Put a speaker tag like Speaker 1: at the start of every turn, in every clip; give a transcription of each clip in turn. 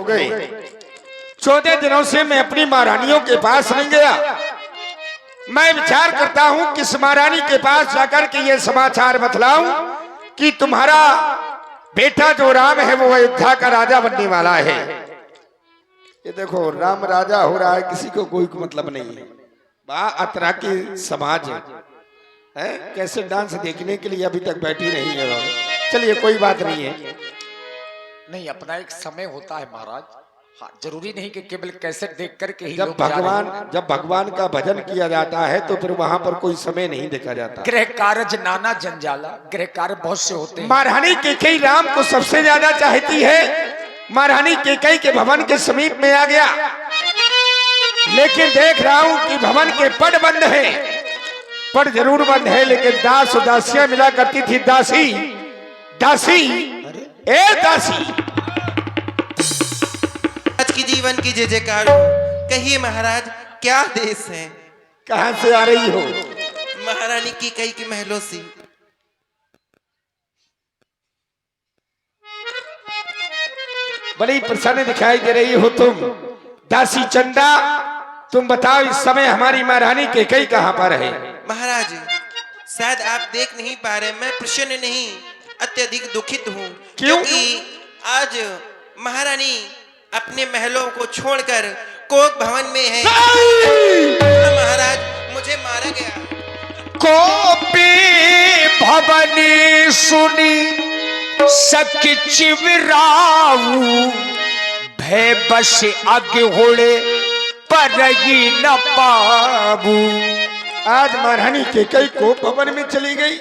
Speaker 1: हो गए। 14 दिनों से मैं अपनी महारानियों के पास नहीं गया। मैं विचार करता हूं किस महारानी के पास जाकर के ये समाचार बतलाऊं कि तुम्हारा बेटा जो राम है वो अयोध्या का राजा बनने वाला है। ये देखो राम राजा हो रहा है, किसी को कोई मतलब नहीं है। अतरा की समाज है, कैसे डांस देखने के लिए अभी तक बैठी नहीं है। चलिए कोई बात नहीं है।
Speaker 2: नहीं, अपना एक समय होता है महाराज। हाँ, जरूरी नहीं कि केवल कैसेट देख करके ही
Speaker 1: जब भगवान का भजन किया जाता है तो फिर वहां पर कोई समय नहीं देखा जाता।
Speaker 2: गृह कार्य नाना जंजाला, गृह कार्य बहुत से होते हैं।
Speaker 1: महारानी कैकेयी राम को सबसे ज्यादा चाहती है। महारानी कैकेयी के भवन के समीप में आ गया, लेकिन देख रहा हूं कि भवन के पट बंद है। पट जरूर बंद है, लेकिन दास और दासियां मिला करती थी। दासी दासी ए दासी,
Speaker 3: आज की जीवन की जय जयकार हो। कहिए महाराज, क्या आदेश है?
Speaker 1: कहां से आ रही हो?
Speaker 3: महारानी कैकेयी के महलों से।
Speaker 1: बड़ी प्रसन्न दिखाई दे रही हो तुम। दासी चंदा, तुम बताओ इस समय हमारी महारानी कैकेयी कहां पर है?
Speaker 3: महाराज, शायद आप देख नहीं पा रहे, मैं प्रसन्न नहीं, अत्यधिक दुखित हूँ। क्योंकि आज महारानी अपने महलों को छोड़कर कोक भवन में है। महाराज, मुझे मारा गया।
Speaker 2: कोपी भवनी सुनी सकिच विराऊ, भय बस आगे होड़े पर ही न पाबू।
Speaker 1: आज महारानी कैकेयी कोप भवन में चली गई।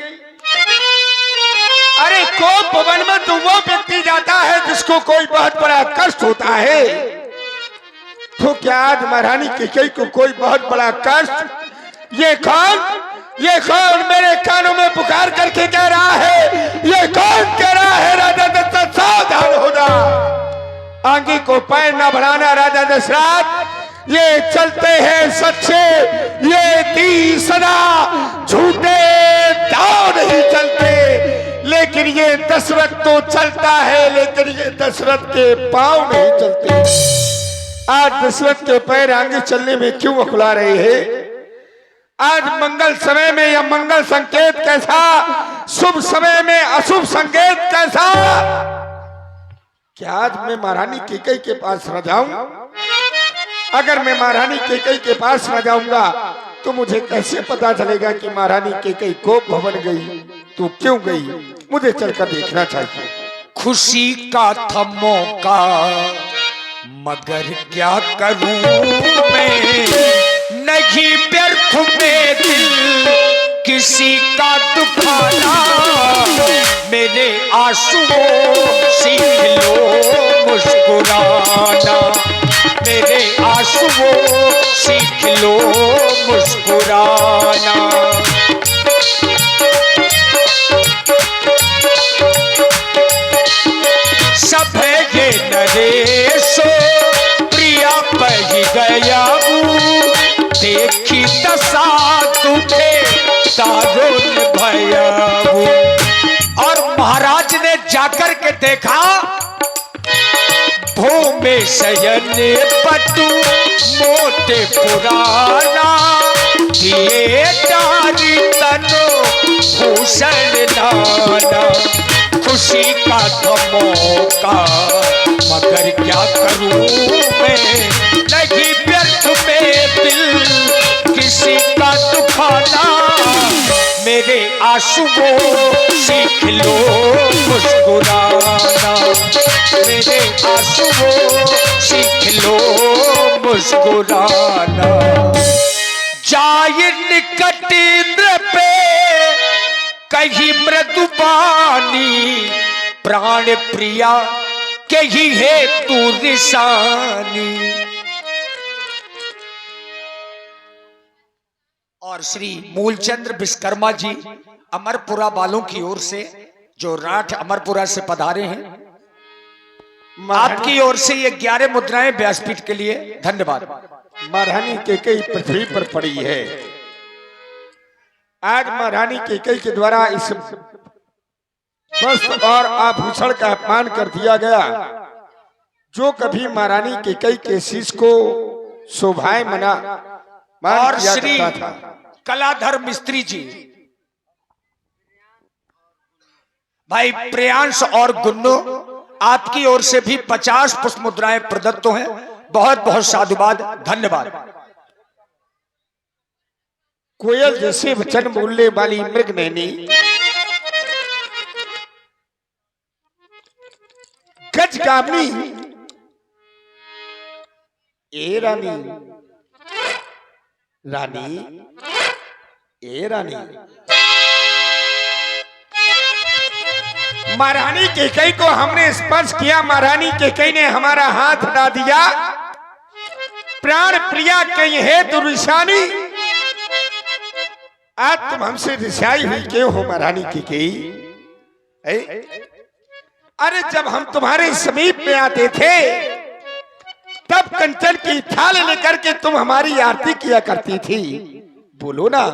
Speaker 1: अरे कोप भवन में तो वो व्यक्ति जाता है जिसको कोई बहुत बड़ा कष्ट होता है। तो क्या आज महारानी कैकेयी को कोई बहुत बड़ा कष्ट? ये कौन मेरे कानों में पुकार करके कह रहा है? ये कौन कह रहा है राजा दशरथ सावधान हो जा, आगे को पैर न बढ़ाना। राजा दशरथ ये चलते हैं सच्चे, ये दी सदा झूठे दाव नहीं चलते। लेकिन ये दशरथ तो चलता है, लेकिन ये दशरथ के पांव नहीं चलते। आज दशरथ के पैर आगे चलने में क्यों अकुला रहे हैं? आज मंगल समय में यह मंगल संकेत कैसा, शुभ समय में अशुभ संकेत कैसा? क्या आज मैं महारानी कैकेयी के पास न जाऊं? अगर मैं महारानी कैकेयी के पास न जाऊंगा तो मुझे कैसे पता चलेगा कि महारानी कैकेयी कोप भवन गई? तो क्यों गई? मुझे चलकर देखना चाहिए।
Speaker 2: खुशी का था मौका, मगर क्या करूं मैं, नहीं व्यर्थ में दिल किसी का दुखाना। मेरे आंसुओं सीख लो मुस्कुराना, मेरे आंसुओं सीख लो मुस्कुराना। सब ये नरेशो प्रिया बही गया, देखी दशा तुझे दारुण भयाबू। और महाराज ने जाकर के देखा, भूमि शयन पटु मोटे पुराना, दिए डारी तनो भूषण नाना। खुशी का तो मौका, मगर क्या करूं मैं, नहीं व्यर्थ में दिल किसी का दुखाना। मेरे आंसुओं सीख लो मुस्कुराना, मेरे आंसुओं सीख लो मुस्कुराना। जाए निकट इंद्र पे कहीं मृदुबानी, प्राण प्रिया कही है तू निशानी। और श्री मूलचंद्र विश्वकर्मा जी अमरपुरा वालों की ओर से, जो राठ अमरपुरा से पधारे हैं, आपकी ओर से ये 11 मुद्राएं व्यासपीठ के लिए धन्यवाद।
Speaker 1: महारानी कैकेयी पृथ्वी पर पड़ी है। आज महारानी कैकेयी के द्वारा इस वस्त्र और आभूषण का अपमान कर दिया गया। जो कभी महारानी कैकेयी के शीश को शोभाए मना
Speaker 2: और
Speaker 1: किया
Speaker 2: श्री
Speaker 1: करता था।
Speaker 2: कलाधर मिस्त्री जी, भाई प्रियांश और गुन्नू, आपकी ओर से भी 50 पुष्प मुद्राएं प्रदत्त हैं। बहुत बहुत साधुवाद, धन्यवाद।
Speaker 1: कोयल जैसे वचन बोलने वाली मृग नैनी, गजगामी, ए रानी, रानी, ए रानी, महारानी कैकेयी को हमने स्पर्श किया, महारानी कैकेयी ने हमारा हाथ हटा दिया। प्राण प्रिया कहीं है तो रिशानी, आज तुम हमसे रिसाई हुई क्यों हो महारानी कैकेयी? अरे जब हम तुम्हारे समीप में आते थे तब कंचन की थाल लेकर के तुम हमारी आरती किया करती थी। बोलो ना,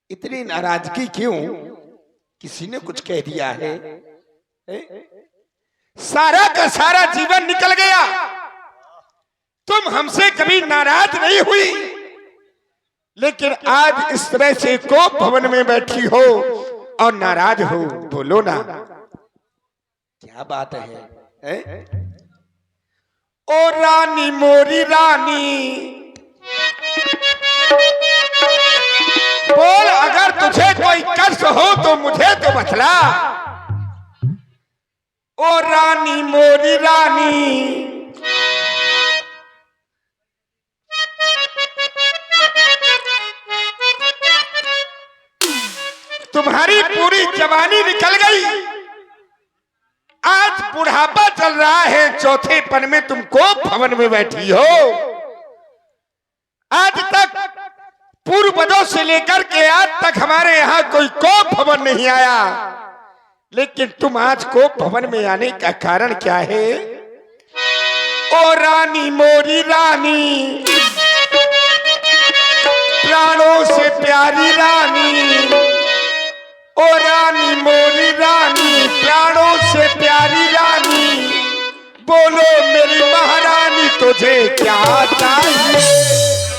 Speaker 1: इतनी नाराजगी क्यों? किसी ने कुछ कह दिया है? सारा का सारा जीवन निकल गया, तुम हमसे कभी नाराज नहीं हुई, लेकिन आज इस तरह से कोप भवन में बैठी हो और नाराज हो। बोलो ना, क्या बात है? ओ रानी मोरी रानी, बोल अगर तुझे कोई कष्ट हो तो मुझे तो बतला। ओ रानी मोरी रानी, तुम्हारी पूरी जवानी निकल गई, आज बुढ़ापा चल रहा है, चौथे पन में तुम कोप भवन में बैठी हो। आज तक पूर्वजों से लेकर के आज तक हमारे यहाँ कोई कोप भवन नहीं आया, लेकिन तुम आज कोप भवन में आने का कारण क्या है? ओ रानी मोरी रानी, प्राणों से प्यारी रानी, ओ रानी मोरी रानी, प्राणों से प्यारी रानी, बोलो मेरी महारानी तुझे क्या चाहिए?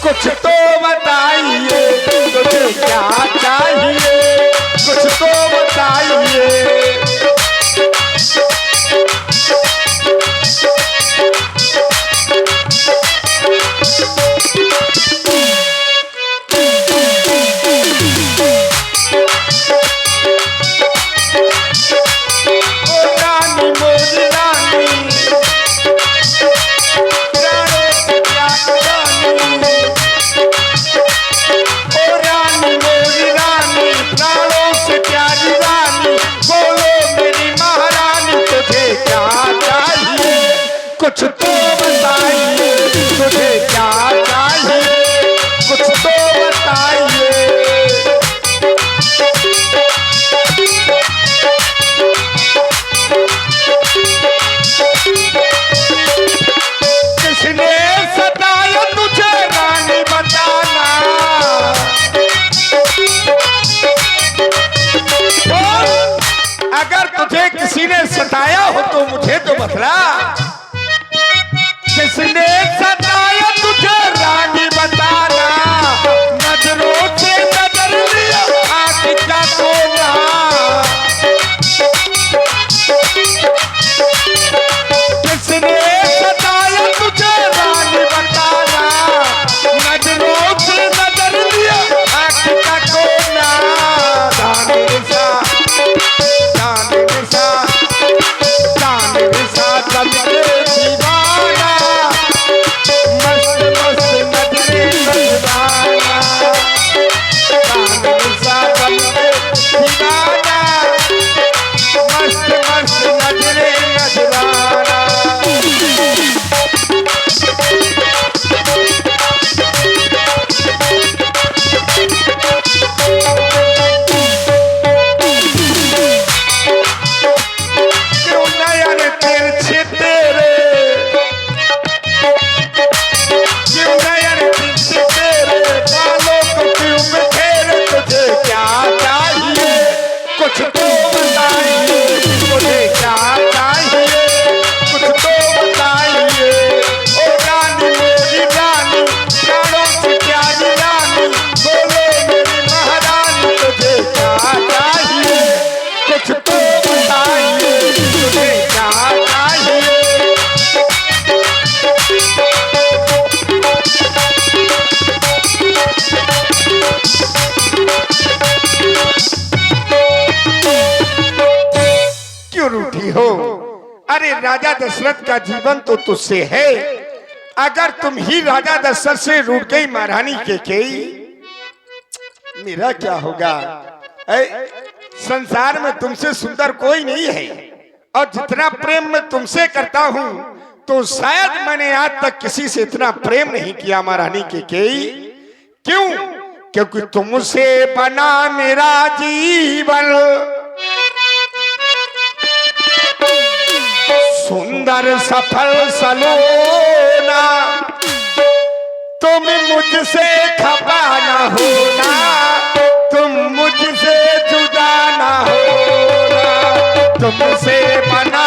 Speaker 1: कुछ तो बताइए, तुझे क्या चाहिए? कुछ तो बताइए। कुछ तो बताइए, तुझे क्या चाहिए? कुछ तो बताइए। किसने सताया तुझे रानी बताना? अगर तुझे किसी ने सताया हो तो मुझे तो बतला। किसने सताया तुझे रानी बताना? नजरों से नजर लिया आँख का कोना। किसने सताया तुझे रानी बताना? नजरों से नजर लिया आँख का कोना। जाने निशा, जाने निशा, जाने निशा, जाने राजा दशरथ का जीवन तो तुझसे है। अगर तुम ही राजा दशरथ से रूठ गई महारानी कैकेयी, मेरा क्या होगा? संसार में तुमसे सुंदर कोई नहीं है, और जितना प्रेम मैं तुमसे करता हूं तो शायद मैंने आज तक किसी से इतना प्रेम नहीं किया महारानी कैकेयी। क्यों? क्योंकि तुमसे बना मेरा जीवन, सुंदर सफल सलोना, तुम मुझसे खफा न होना, तुम मुझसे जुदा न होना, तुमसे बना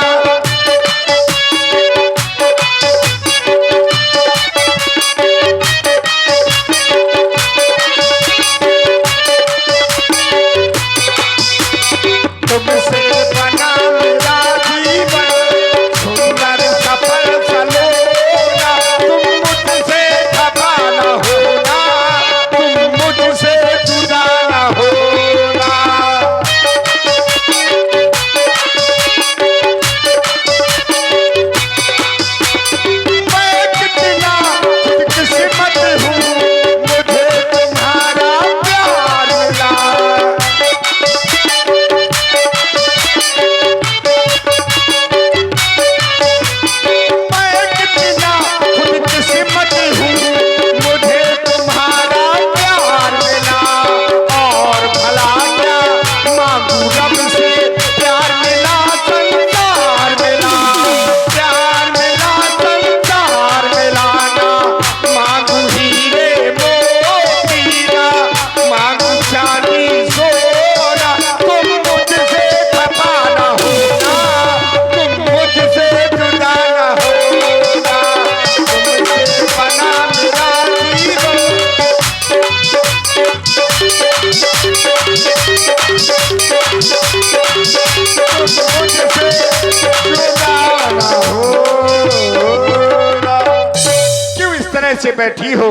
Speaker 1: से बैठी हो।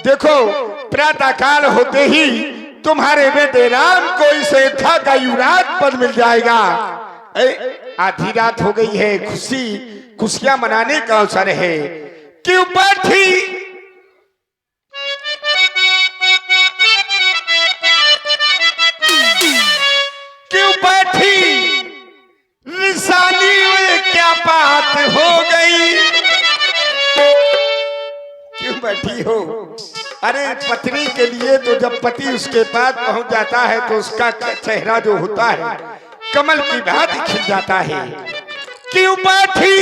Speaker 1: देखो, प्रातः काल होते ही तुम्हारे बेटे राम को इस अयोध्या का युवराज पद मिल जाएगा। आधी रात हो गई है, खुशियां मनाने का अवसर है। क्यों बैठी रिसाली में क्या बात हो गई? क्यों बैठी हो? अरे पत्नी के लिए तो जब पति उसके पास पहुंच जाता है तो उसका चेहरा जो होता है कमल की भांति खिल जाता है। क्यों बैठी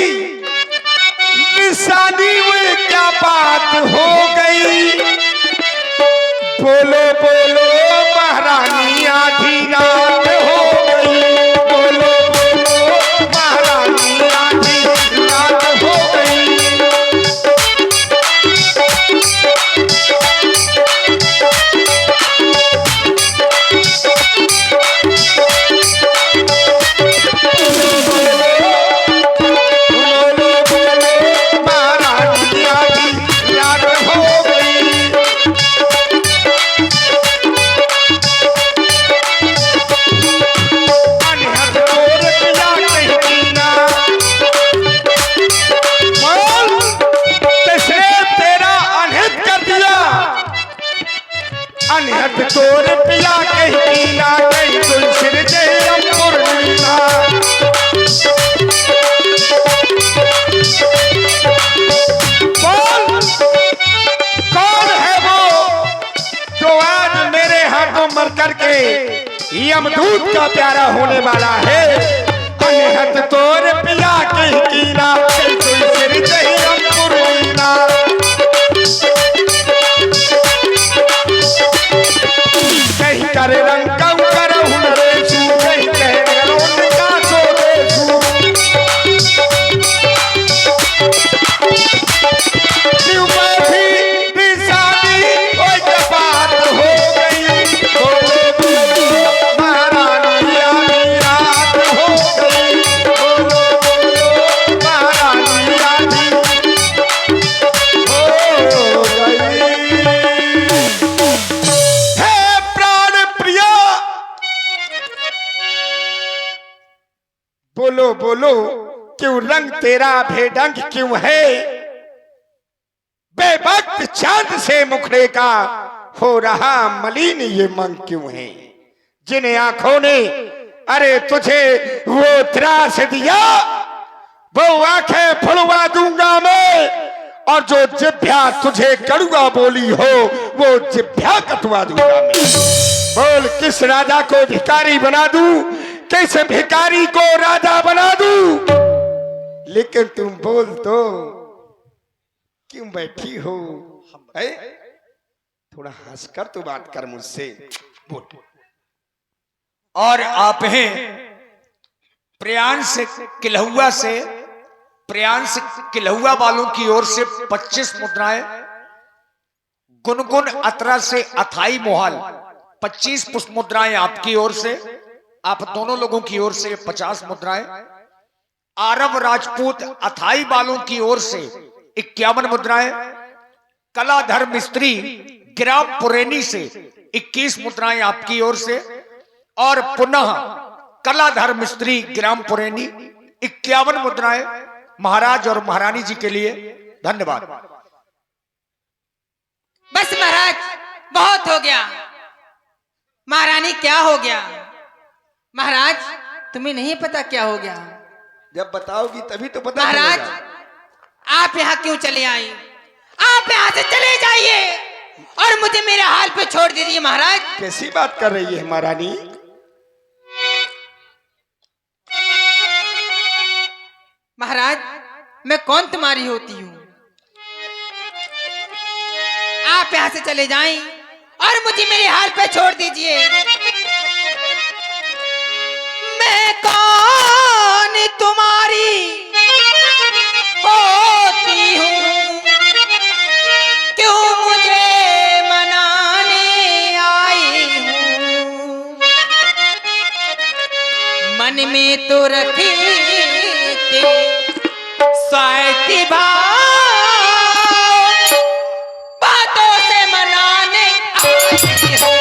Speaker 1: रिसाली में क्या बात हो गई? बोलो बोलो महारानी आधी रात हो गई, बोलो बोलो महारानी आधी रात हो गई। तोर पिया कहीं पीना कहीं तुल सिर जय पूर्णिमा। कौन है वो जो आज मेरे हाथों मर करके यमदूत का प्यारा होने वाला है? अनहद तोर पिया कहीं पीना कहीं तुल सिर जय पूर्णिमा। कहीं करे रंग कम करो नरेशु, कहीं कहे रोन का सो देशु। क्यों बैठी रिसाली कोई क्या बात हो गई? बोलो बोलो महारानी आधी रात हो गई, बोलो बोलो महारानी तेरा भेदंग क्यों है? बेवक्त चांद से मुखड़े का हो रहा मलिन ये मंग क्यों है? जिन आंखों ने अरे तुझे वो त्रास दिया, वो आंखें फुलवा दूंगा मैं, और जो जिभ्या तुझे कड़ुआ बोली हो वो जिभ्या कटवा दूंगा मैं। बोल, किस राजा को भिखारी बना दूं, किस भिखारी को राजा बना दूं? लेकिन तुम बोल तो क्यों बैठी हो? है? थोड़ा हंसकर तो बात कर मुझसे, बोल।
Speaker 2: और आप हैं प्रियांश किलहुआ वालों की ओर से 25 मुद्राएं, गुनगुन अतरा से अथाई मोहाल 25 पुष्प मुद्राएं आपकी ओर से, आप दोनों लोगों की ओर से 50 मुद्राएं, आरब राजपूत अथाई वालों की ओर से 51 मुद्राएं, कलाधर मिस्त्री ग्राम पुरैनी से 21 मुद्राएं आपकी ओर से, और पुनः कलाधर मिस्त्री ग्राम पुरैनी 51 मुद्राएं महाराज और महारानी जी के लिए। धन्यवाद।
Speaker 4: बस महाराज, बहुत हो गया। महारानी क्या हो गया? महाराज, तुम्हें नहीं पता क्या हो गया?
Speaker 1: जब बताओगी तभी तो पता
Speaker 4: महाराज,
Speaker 1: चलेगा।
Speaker 4: आप यहाँ क्यों चले आए? आप यहाँ से चले जाइए और मुझे मेरे हाल पे छोड़ दीजिए। महाराज,
Speaker 1: कैसी बात कर रही है महारानी?
Speaker 4: महाराज, मैं कौन तुम्हारी होती हूँ? आप यहाँ से चले जाएं और मुझे मेरे हाल पे छोड़ दीजिए। मैं कौन तुम्हारी होती हूँ? क्यों मुझे मनाने आई हूँ? मन में तो रखी स्वार्थी भाव, बातों से मनाने आई हूँ।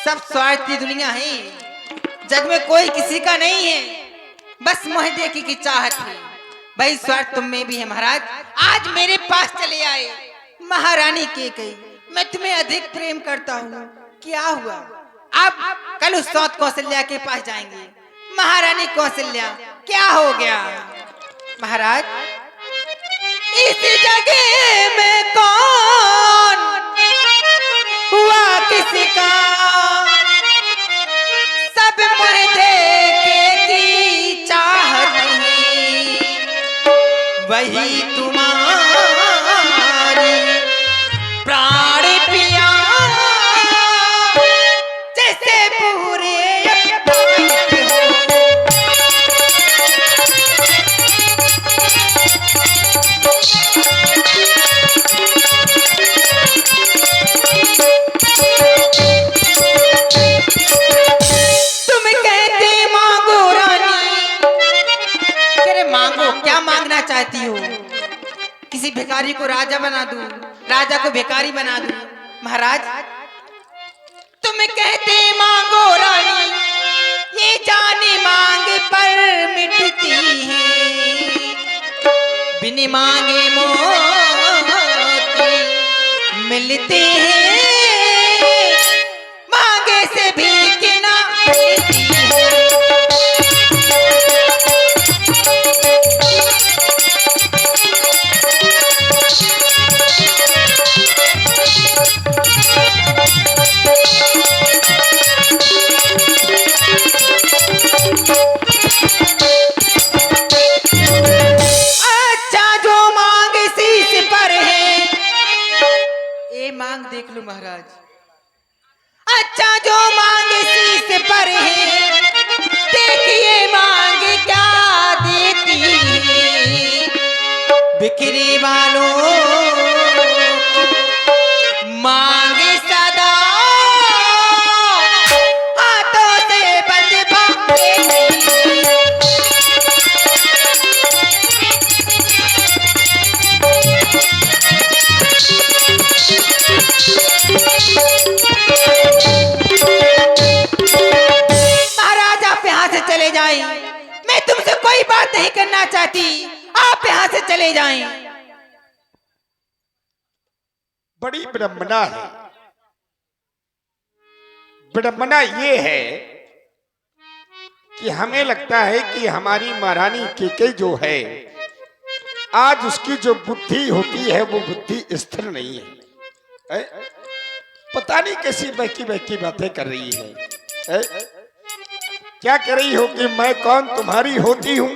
Speaker 4: सब स्वार्थी दुनिया है, जग में कोई किसी का नहीं है, बस मोह देखी की चाहत है। भाई स्वार्थ तुम में भी है। महाराज, आज मेरे पास चले आए। महारानी के कही मैं तुम्हें अधिक प्रेम करता हूँ। क्या हुआ? अब कल उस सौत कौशल्या के पास जाएंगे। महारानी कौशल्या, क्या हो गया? महाराज, इस जगह में कौन हुआ किसी का, सब मुझे देखे की चाहत है, वही तुम्हारी प्राण पिया, जैसे पूरे चाहती हो? किसी भिखारी को राजा बना दूं, राजा को भिखारी बना दूं? महाराज, तुम कहते मांगो रानी, ये जाने मांग पर मिटती है, बिन मांगे मोती मिलते हैं, मांगे से भी किना मिलती है। देख लो महाराज, अच्छा जो मांग शीश पर है, देखिए मांग क्या देती है, बिखरी वालों जाएं।
Speaker 1: बड़ी विडंबना है। विडंबना ये है कि हमें लगता है कि हमारी महारानी केकई जो है, आज उसकी जो बुद्धि होती है वो बुद्धि स्थिर नहीं है। पता नहीं कैसी बहकी बहकी बातें कर रही है। क्या कर रही हो कि मैं कौन तुम्हारी होती हूं?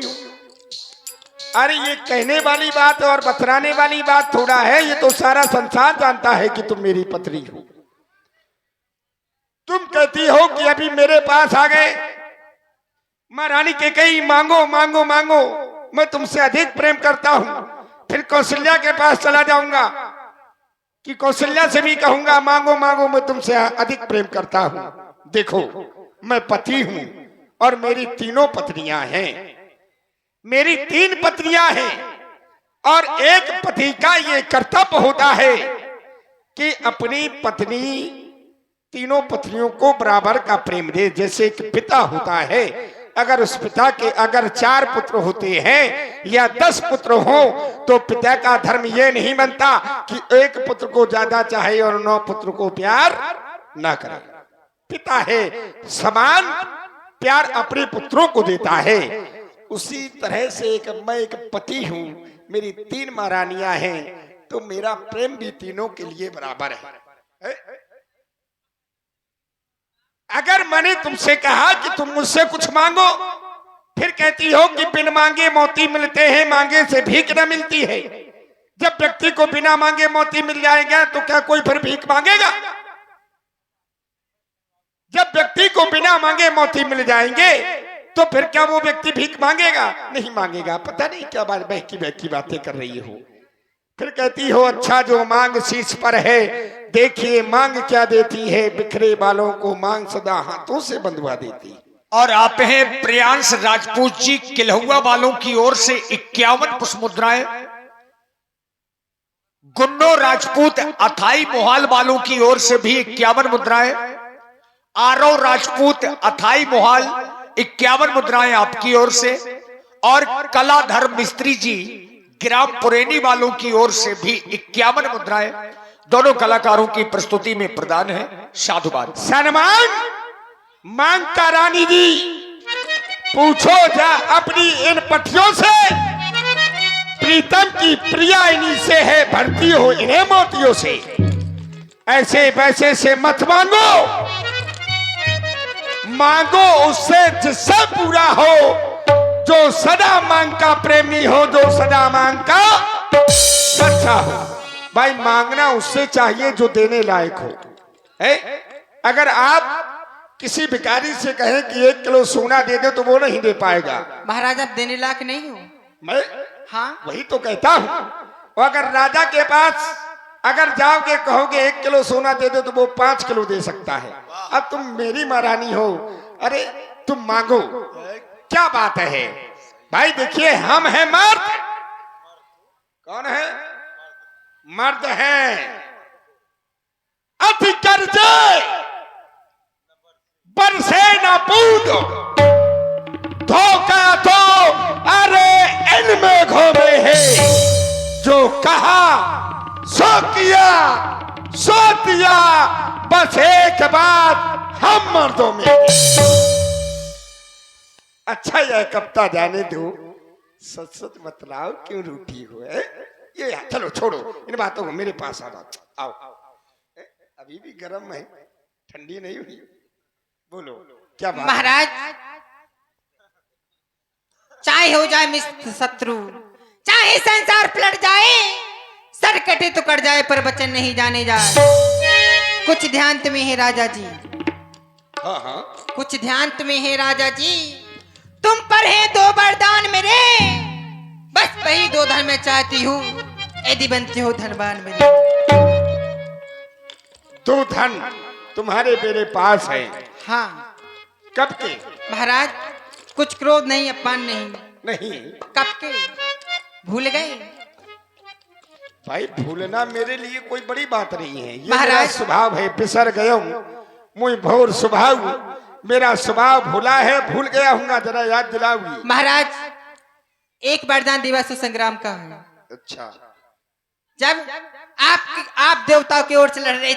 Speaker 1: अरे ये कहने वाली बात और बतराने वाली बात थोड़ा है, ये तो सारा संसार जानता है कि तुम मेरी पत्नी हो। तुम कहती हो कि अभी मेरे पास आ गए, महारानी केकई मांगो मांगो मांगो, मैं तुमसे अधिक प्रेम करता हूं। फिर कौशल्या के पास चला जाऊंगा कि कौशल्या से भी कहूंगा मांगो मांगो, मैं तुमसे अधिक प्रेम करता हूं। देखो मैं पति हूं और मेरी तीनों पत्नियां हैं। मेरी 3 पत्नियां हैं और एक पति का ये कर्तव्य होता है कि अपनी पत्नी तीनों पत्नियों को बराबर का प्रेम दे। जैसे एक पिता होता है, अगर उस पिता के अगर 4 पुत्र होते हैं या 10 पुत्र हो तो पिता का धर्म यह नहीं बनता कि एक पुत्र को ज्यादा चाहे और 9 पुत्र को प्यार ना करे। पिता है समान प्यार अपने पुत्रों को देता है। उसी तरह से मैं एक पति हूं, मेरी 3 महारानियां हैं, तो मेरा प्रेम भी तीनों के लिए बराबर है। अगर मैंने तुमसे कहा कि तुम मुझसे कुछ मांगो, फिर कहती हो कि बिन मांगे मोती मिलते हैं, मांगे से भीख न मिलती है। जब व्यक्ति को बिना मांगे मोती मिल जाएगा तो क्या कोई फिर भीख मांगेगा? जब व्यक्ति को बिना मांगे मोती मिल जाएंगे तो फिर क्या वो व्यक्ति भीख मांगेगा? नहीं मांगेगा। पता नहीं क्या बात बहकी बहकी बातें कर रही हो। फिर कहती हो अच्छा जो मांग शीश पर है, देखिए मांग क्या देती है, बिखरे बालों को मांग सदा हाथों से बंधवा देती।
Speaker 2: और आप हैं प्रियांश राजपूत जी किलहुआ वालों की ओर से 51 पुष्प मुद्राएं, गुन्नो राजपूत अथाई मोहाल वालों की ओर से भी 51 मुद्राएं, आरव राजपूत अथाई मोहाल 51 मुद्राएं आपकी ओर से, और कलाधर मिस्त्री जी ग्राम पुरेनी वालों की ओर से भी 51 मुद्राएं दोनों कलाकारों की प्रस्तुति में प्रदान है। साधुवाद।
Speaker 1: सम्मान मांगता रानी जी, पूछो जा अपनी इन पटियों से, प्रीतम की प्रिया इन्हीं से है, भरती हो इन्हें मोतियों से। ऐसे वैसे से मत मांगो, मांगो उससे जिससे पूरा हो, जो सदा मांग का प्रेमी हो, जो सदा मांग का सच्चा हो। भाई मांगना उससे चाहिए जो देने लायक हो। अगर आप किसी भिखारी से कहें कि 1 किलो सोना दे दे तो वो नहीं दे पाएगा।
Speaker 4: महाराज आप देने लायक नहीं हो।
Speaker 1: मैं
Speaker 4: हाँ
Speaker 1: वही तो कहता हूं। अगर राजा के पास अगर जाओगे कहोगे 1 किलो सोना दे दो तो वो 5 किलो दे सकता है। अब तुम मेरी महारानी हो, अरे तुम मांगो, क्या बात है भाई। देखिए हम हैं मर्द। कौन है? मर्द है। अति कर्जे बरसे न पूद, धोखा तो अरे इनमें घोमे है। जो कहा सो किया, सो दिया, बस एक बात हम मर्दों में। अच्छा यह कप्ता जाने दो, सच सच बतलाओ क्यों रूठी हो है? ये चलो छोड़ो इन बातों को, मेरे पास आओ। अभी भी गर्म है, ठंडी नहीं हुई। बोलो क्या बात?
Speaker 4: महाराज चाहे हो जाए मित्र शत्रु, चाहे संसार पलट जाए, सर कटे तो कट जाए पर वचन नहीं जाने जाए। कुछ ध्यान तुम्हें है राजा जी।
Speaker 1: हाँ
Speaker 4: कुछ ध्यान तुम्हें है राजा जी। तुम पर है 2 वरदान मेरे, बस वही 2 धन मैं चाहती हूँ, यदि बनते हो धनवान मेरे।
Speaker 1: 2 धन तुम्हारे मेरे पास है।
Speaker 4: हाँ
Speaker 1: कब के?
Speaker 4: महाराज कुछ क्रोध नहीं, अपमान नहीं।
Speaker 1: नहीं
Speaker 4: कब के? भूल गए?
Speaker 1: भाई भूलना मेरे लिए कोई बड़ी बात नहीं है। ये
Speaker 4: महाराज
Speaker 1: मेरा स्वभाव है। बिसर गयो मुझ भोर स्वभाव, मेरा स्वभाव भूला है, भूल गया हूँ, जरा याद दिलाऊंगी।
Speaker 4: महाराज एक वरदान दिवस संग्राम का है।
Speaker 1: अच्छा
Speaker 4: जब आप देवताओं की ओर से लड़ रहे